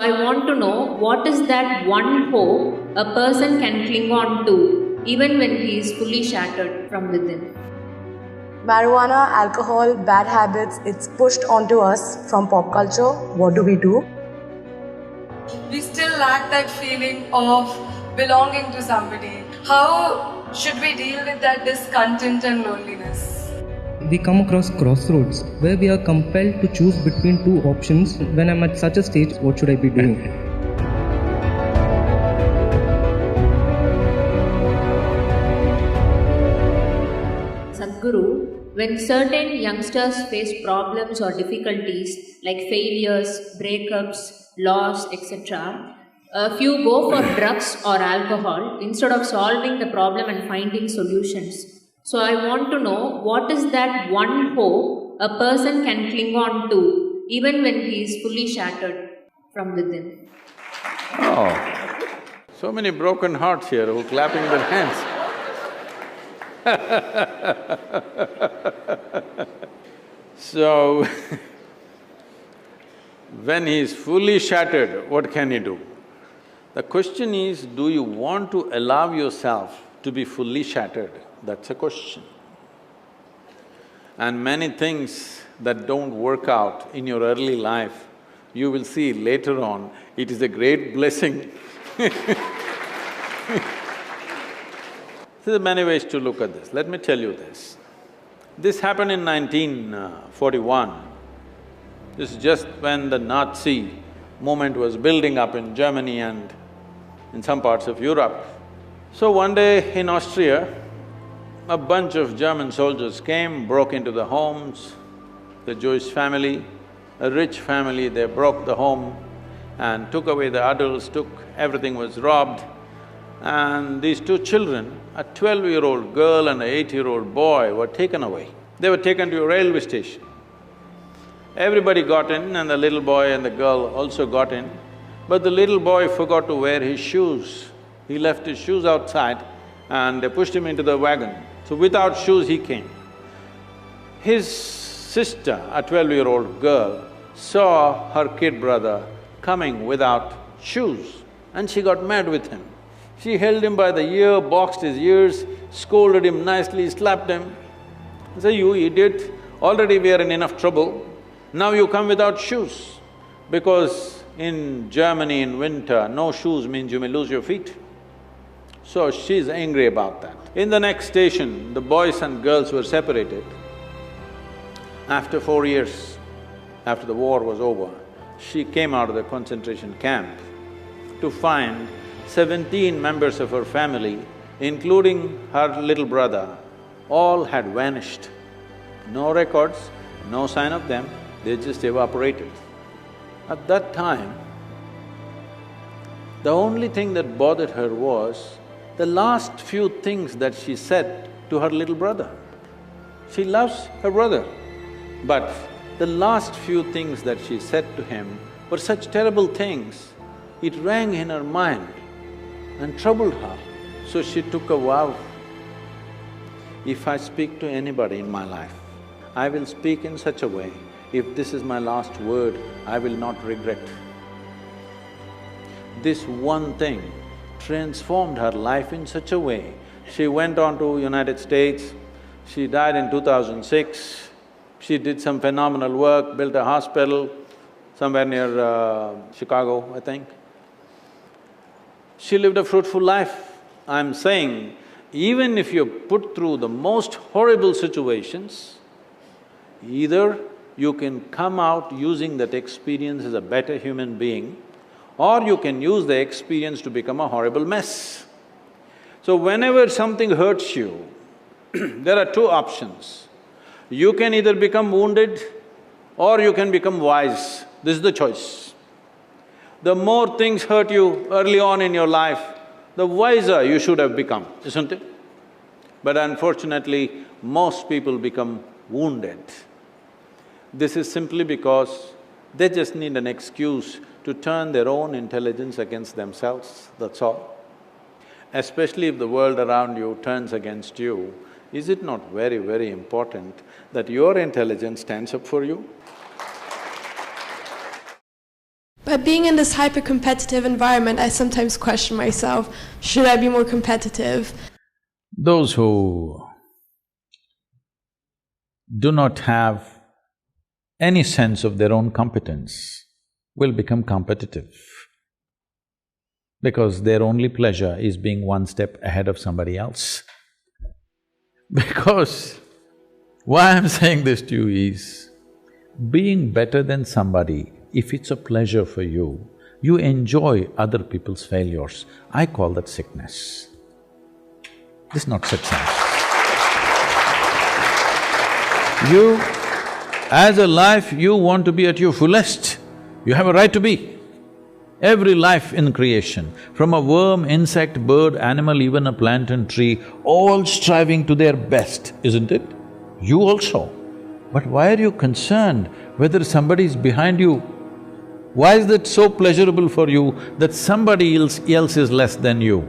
I want to know what is that one hope a person can cling on to even when he is fully shattered from within. Marijuana, alcohol, bad habits, it's pushed onto us from pop culture. What do? We still lack that feeling of belonging to somebody. How should we deal with that discontent and loneliness? We come across crossroads where we are compelled to choose between two options. When I'm at such a stage, what should I be doing? Sadhguru, when certain youngsters face problems or difficulties like failures, breakups, loss, etc., a few go for drugs or alcohol instead of solving the problem and finding solutions. So I want to know what is that one hope a person can cling on to even when he is fully shattered from within. Oh, so many broken hearts here who are clapping their hands. So, when he is fully shattered, what can he do? The question is, do you want to allow yourself to be fully shattered? That's a question. And many things that don't work out in your early life, you will see later on, it is a great blessing. There are many ways to look at this. Let me tell you this. This happened in 1941. This is just when the Nazi movement was building up in Germany and in some parts of Europe. So one day in Austria, a bunch of German soldiers came, broke into the homes, the Jewish family, a rich family, they broke the home and took away the adults, everything was robbed. And these two children, a 12-year-old girl and an 8-year-old boy were taken away. They were taken to a railway station. Everybody got in and the little boy and the girl also got in, but the little boy forgot to wear his shoes. He left his shoes outside and they pushed him into the wagon. So without shoes he came. His sister, a 12-year-old girl, saw her kid brother coming without shoes and she got mad with him. She held him by the ear, boxed his ears, scolded him nicely, slapped him. Say, "You idiot, already we are in enough trouble, now you come without shoes." Because in Germany in winter, no shoes means you may lose your feet. So she's angry about that. In the next station, the boys and girls were separated. After 4 years, after the war was over, she came out of the concentration camp to find 17 members of her family, including her little brother, all had vanished. No records, no sign of them, they just evaporated. At that time, the only thing that bothered her was the last few things that she said to her little brother. She loves her brother, but the last few things that she said to him were such terrible things, it rang in her mind and troubled her. So she took a vow, if I speak to anybody in my life, I will speak in such a way, if this is my last word, I will not regret. This one thing transformed her life in such a way. She went on to United States, she died in 2006, she did some phenomenal work, built a hospital somewhere near Chicago, I think. She lived a fruitful life. I'm saying, even if you're put through the most horrible situations, either you can come out using that experience as a better human being, or you can use the experience to become a horrible mess. So whenever something hurts you, there are two options. You can either become wounded or you can become wise. This is the choice. The more things hurt you early on in your life, the wiser you should have become, isn't it? But unfortunately, most people become wounded. This is simply because they just need an excuse to turn their own intelligence against themselves, that's all. Especially if the world around you turns against you, is it not very, very important that your intelligence stands up for you? But being in this hyper-competitive environment, I sometimes question myself, should I be more competitive? Those who do not have any sense of their own competence will become competitive because their only pleasure is being one step ahead of somebody else. Because why I'm saying this to you is, being better than somebody, if it's a pleasure for you, you enjoy other people's failures. I call that sickness. This is not success. You, as a life, you want to be at your fullest. You have a right to be. Every life in creation, from a worm, insect, bird, animal, even a plant and tree, all striving to their best, isn't it? You also. But why are you concerned whether somebody is behind you? Why is that so pleasurable for you that somebody else is less than you?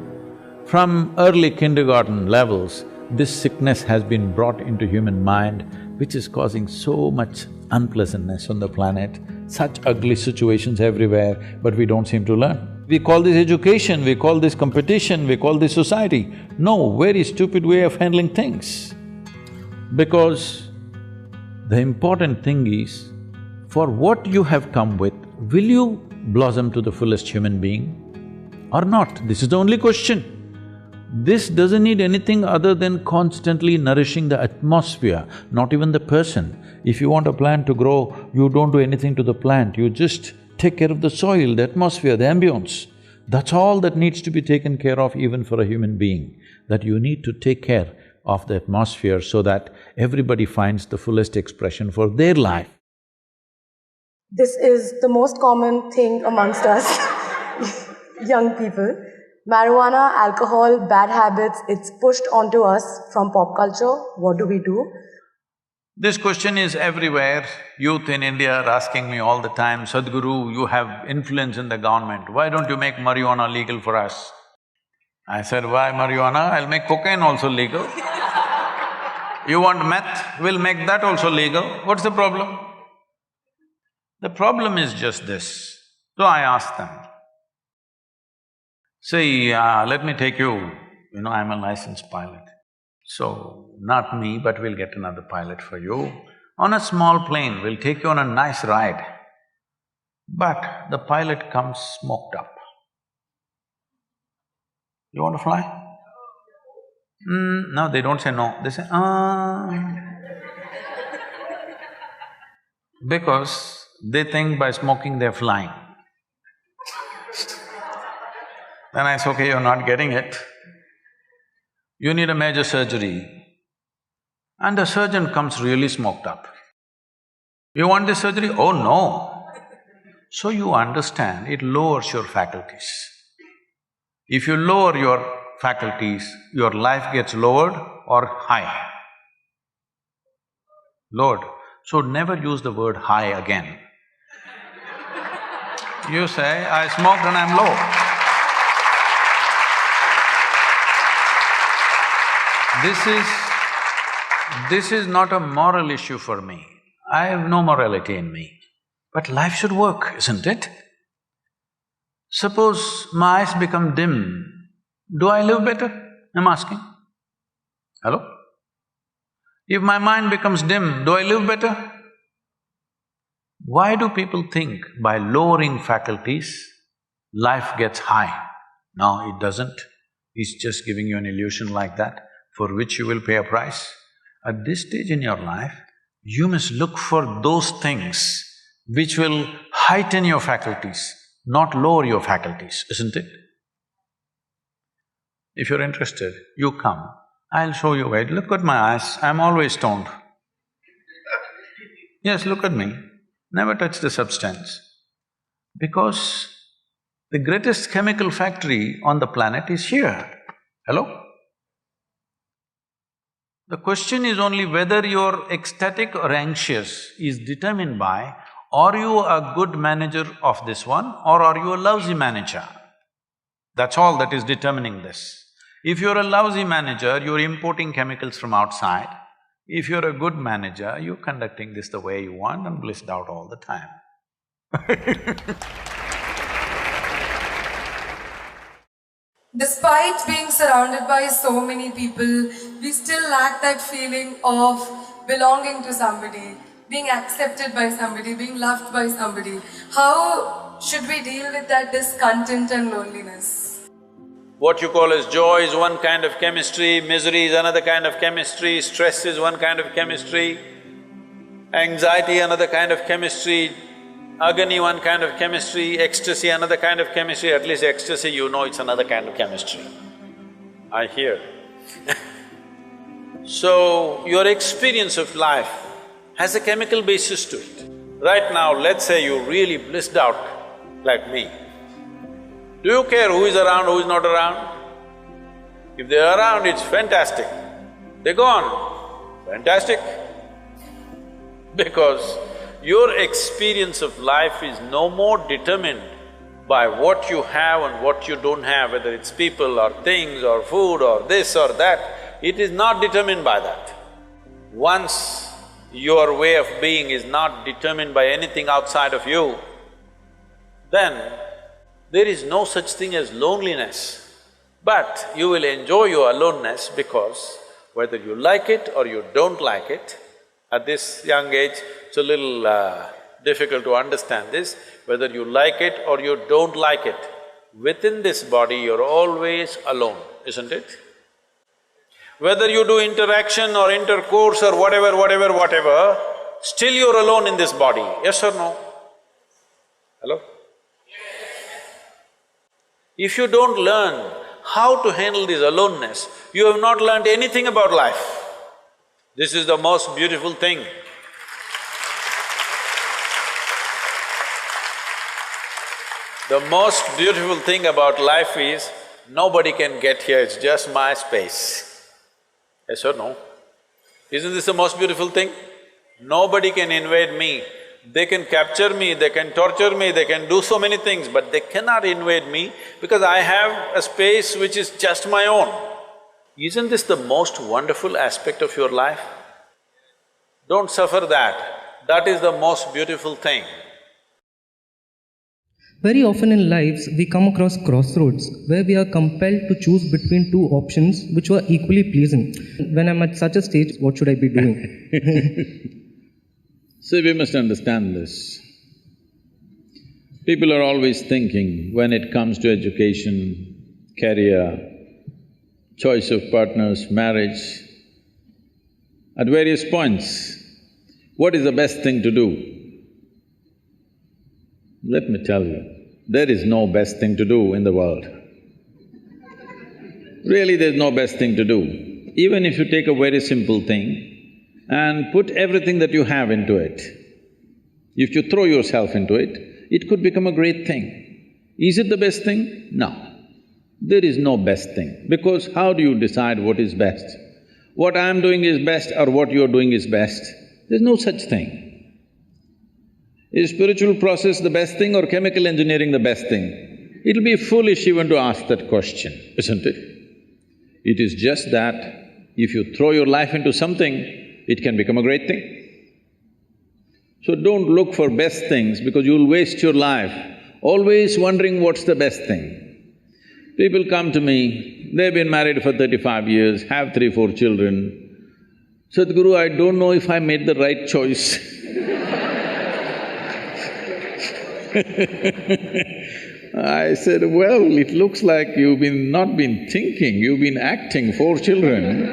From early kindergarten levels, this sickness has been brought into human mind, which is causing so much unpleasantness on the planet, such ugly situations everywhere, but we don't seem to learn. We call this education, we call this competition, we call this society. No, very stupid way of handling things. Because the important thing is, for what you have come with, will you blossom to the fullest human being or not? This is the only question. This doesn't need anything other than constantly nourishing the atmosphere, not even the person. If you want a plant to grow, you don't do anything to the plant, you just take care of the soil, the atmosphere, the ambience. That's all that needs to be taken care of even for a human being, that you need to take care of the atmosphere so that everybody finds the fullest expression for their life. This is the most common thing amongst us, young people. Marijuana, alcohol, bad habits, it's pushed onto us from pop culture. What do we do? This question is everywhere. Youth in India are asking me all the time, Sadhguru, you have influence in the government, why don't you make marijuana legal for us? I said, why marijuana? I'll make cocaine also legal. You want meth? We'll make that also legal. What's the problem? The problem is just this. So I asked them, see, let me take you, I'm a licensed pilot. So, not me, but we'll get another pilot for you. On a small plane, we'll take you on a nice ride. But the pilot comes smoked up. You want to fly? No, they don't say no, they say, because they think by smoking they're flying. Then I say, okay, you're not getting it. You need a major surgery. And the surgeon comes really smoked up. You want this surgery? Oh no. So you understand, it lowers your faculties. If you lower your faculties, your life gets lowered or high. Lowered. So never use the word high again. You say, I smoked and I'm low. This is not a moral issue for me. I have no morality in me. But life should work, isn't it? Suppose my eyes become dim, do I live better? I'm asking. Hello? If my mind becomes dim, do I live better? Why do people think by lowering faculties, life gets high? No, it doesn't. It's just giving you an illusion like that, for which you will pay a price. At this stage in your life, you must look for those things which will heighten your faculties, not lower your faculties, isn't it? If you're interested, you come, I'll show you. Wait, look at my eyes, I'm always stoned. Yes, look at me, never touch the substance. Because the greatest chemical factory on the planet is here. Hello? The question is only whether you're ecstatic or anxious is determined by, are you a good manager of this one or are you a lousy manager? That's all that is determining this. If you're a lousy manager, you're importing chemicals from outside. If you're a good manager, you're conducting this the way you want and blissed out all the time. Despite being surrounded by so many people, we still lack that feeling of belonging to somebody, being accepted by somebody, being loved by somebody. How should we deal with that discontent and loneliness? What you call as joy is one kind of chemistry, misery is another kind of chemistry, stress is one kind of chemistry, anxiety another kind of chemistry, agony one kind of chemistry, ecstasy another kind of chemistry. At least ecstasy, you know it's another kind of chemistry, I hear. So, your experience of life has a chemical basis to it. Right now, let's say you're really blissed out like me. Do you care who is around, who is not around? If they're around, it's fantastic. They're gone, fantastic. Because your experience of life is no more determined by what you have and what you don't have, whether it's people or things or food or this or that. It is not determined by that. Once your way of being is not determined by anything outside of you, then there is no such thing as loneliness. But you will enjoy your aloneness because whether you like it or you don't like it, at this young age, it's a little difficult to understand this, whether you like it or you don't like it, within this body you're always alone, isn't it? Whether you do interaction or intercourse or whatever, still you're alone in this body, yes or no? Hello? If you don't learn how to handle this aloneness, you have not learned anything about life. This is the most beautiful thing. The most beautiful thing about life is, nobody can get here, it's just my space. Yes or no? Isn't this the most beautiful thing? Nobody can invade me. They can capture me, they can torture me, they can do so many things, but they cannot invade me because I have a space which is just my own. Isn't this the most wonderful aspect of your life? Don't suffer that. That is the most beautiful thing. Very often in lives, we come across crossroads where we are compelled to choose between two options which were equally pleasing. When I'm at such a stage, what should I be doing? See, we must understand this. People are always thinking, when it comes to education, career, choice of partners, marriage, at various points, what is the best thing to do? Let me tell you, there is no best thing to do in the world. Really, there's no best thing to do. Even if you take a very simple thing and put everything that you have into it, if you throw yourself into it, it could become a great thing. Is it the best thing? No. There is no best thing, because how do you decide what is best? What I'm doing is best or what you're doing is best? There's no such thing. Is spiritual process the best thing or chemical engineering the best thing? It'll be foolish even to ask that question, isn't it? It is just that if you throw your life into something, it can become a great thing. So don't look for best things because you'll waste your life always wondering what's the best thing. People come to me, they've been married for 35 years, have 3-4 children. Sadhguru, I don't know if I made the right choice. I said, well, it looks like you've not been thinking, you've been acting 4 children.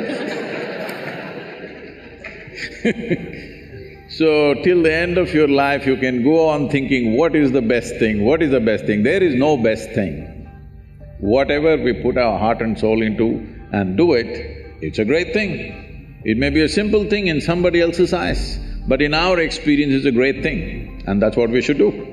So, till the end of your life, you can go on thinking, what is the best thing, what is the best thing? There is no best thing. Whatever we put our heart and soul into and do it, it's a great thing. It may be a simple thing in somebody else's eyes, but in our experience it's a great thing, and that's what we should do.